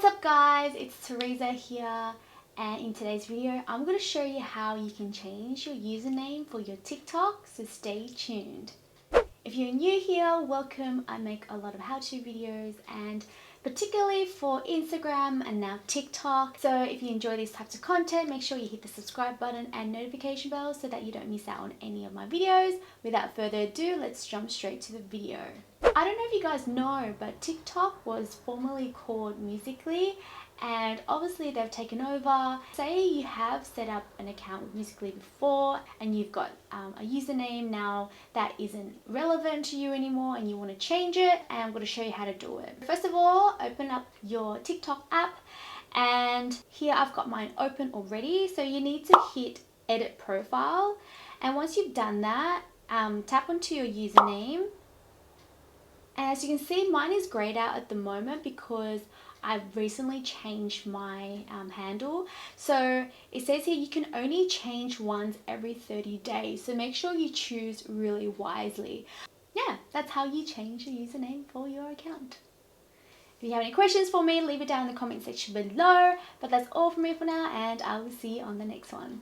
What's up guys, it's Teresa here, and in today's video I'm going to show you how you can change your username for your TikTok, so stay tuned. If you're new here, welcome. I make a lot of how-to videos and particularly for Instagram and now TikTok. So if you enjoy these types of content, make sure you hit the subscribe button and notification bell so that you don't miss out on any of my videos. Without further ado, let's jump straight to the video. I don't know if you guys know, but TikTok was formerly called Musical.ly, and obviously they've taken over. Say you have set up an account with Musical.ly before and you've got a username now that isn't relevant to you anymore and you want to change it, and I'm going to show you how to do it. First of all, open up your TikTok app, and here I've got mine open already. So you need to hit edit profile, and once you've done that, tap onto your username. And as you can see, mine is grayed out at the moment because I've recently changed my handle. So it says here you can only change once every 30 days. So make sure you choose really wisely. Yeah, that's how you change your username for your account. If you have any questions for me, leave it down in the comment section below. But that's all from me for now, and I will see you on the next one.